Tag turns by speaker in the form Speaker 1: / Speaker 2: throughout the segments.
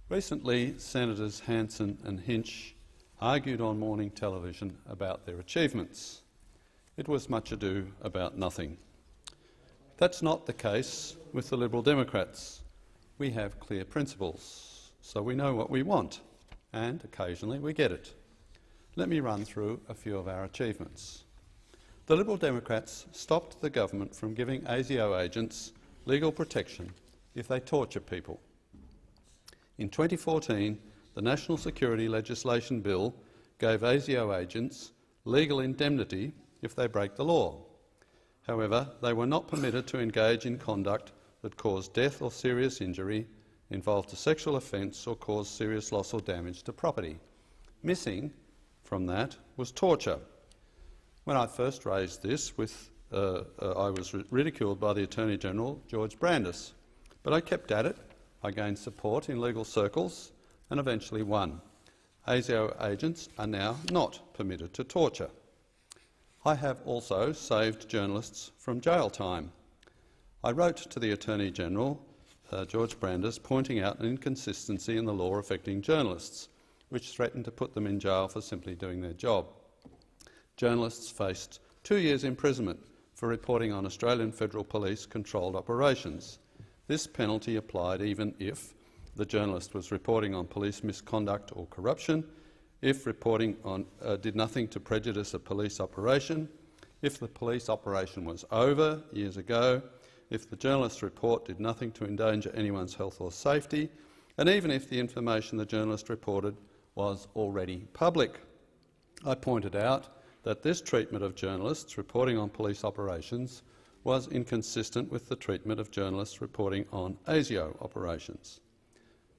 Speaker 1: Recently, Senators Hanson and Hinch argued on morning television about their achievements. It was much ado about nothing. That's not the case with the Liberal Democrats. We have clear principles, so we know what we want, and occasionally we get it. Let me run through a few of our achievements. The Liberal Democrats stopped the government from giving ASIO agents legal protection if they torture people. In 2014, the National Security Legislation Bill gave ASIO agents legal indemnity if they break the law. However, they were not permitted to engage in conduct that caused death or serious injury, involved a sexual offence or caused serious loss or damage to property. Missing from that was torture. When I first raised this, I was ridiculed by the Attorney-General, George Brandis, but I kept at it. I gained support in legal circles and eventually won. ASIO agents are now not permitted to torture. I have also saved journalists from jail time. I wrote to the Attorney-General, George Brandis, pointing out an inconsistency in the law affecting journalists, which threatened to put them in jail for simply doing their job. Journalists faced 2 years' imprisonment for reporting on Australian Federal Police controlled operations. This penalty applied even if the journalist was reporting on police misconduct or corruption, if reporting did nothing to prejudice a police operation, if the police operation was over years ago, if the journalist's report did nothing to endanger anyone's health or safety, and even if the information the journalist reported was already public. I pointed out that this treatment of journalists reporting on police operations was inconsistent with the treatment of journalists reporting on ASIO operations.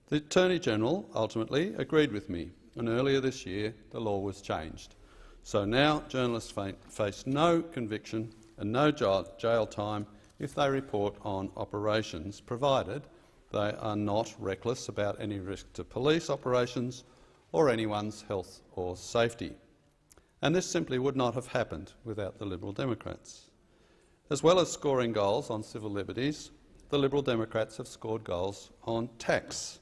Speaker 1: The Attorney-General ultimately agreed with me, and earlier this year the law was changed. So now journalists face no conviction and no jail time if they report on operations, provided they are not reckless about any risk to police operations or anyone's health or safety. And this simply would not have happened without the Liberal Democrats. As well as scoring goals on civil liberties, the Liberal Democrats have scored goals on tax.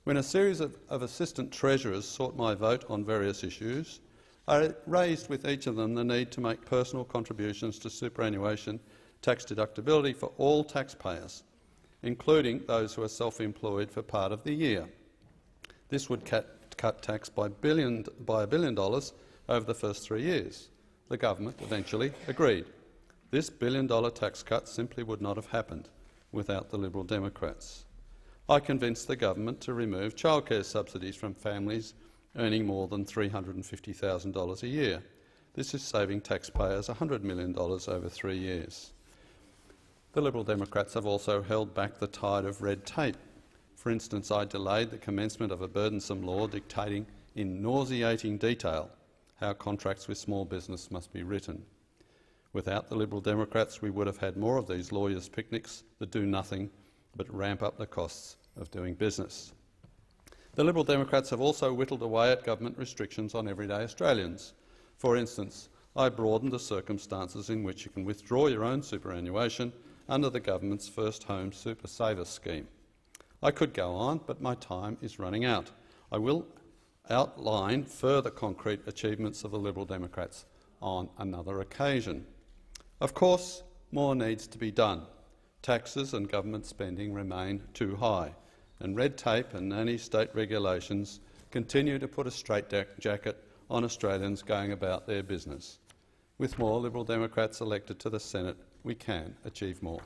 Speaker 1: When a series of assistant treasurers sought my vote on various issues, I raised with each of them the need to make personal contributions to superannuation tax deductibility for all taxpayers, including those who are self-employed for part of the year. This would cut tax by $1 billion over the first 3 years. The government eventually agreed. This $1 billion tax cut simply would not have happened without the Liberal Democrats. I convinced the government to remove childcare subsidies from families earning more than $350,000 a year. This is saving taxpayers $100 million over 3 years. The Liberal Democrats have also held back the tide of red tape. For instance, I delayed the commencement of a burdensome law dictating in nauseating detail how contracts with small business must be written. Without the Liberal Democrats, we would have had more of these lawyers' picnics that do nothing but ramp up the costs of doing business. The Liberal Democrats have also whittled away at government restrictions on everyday Australians. For instance, I broadened the circumstances in which you can withdraw your own superannuation under the government's First Home Super Saver scheme. I could go on, but my time is running out. I will outline further concrete achievements of the Liberal Democrats on another occasion. Of course, more needs to be done. Taxes and government spending remain too high, and red tape and nanny state regulations continue to put a straitjacket on Australians going about their business. With more Liberal Democrats elected to the Senate, we can achieve more.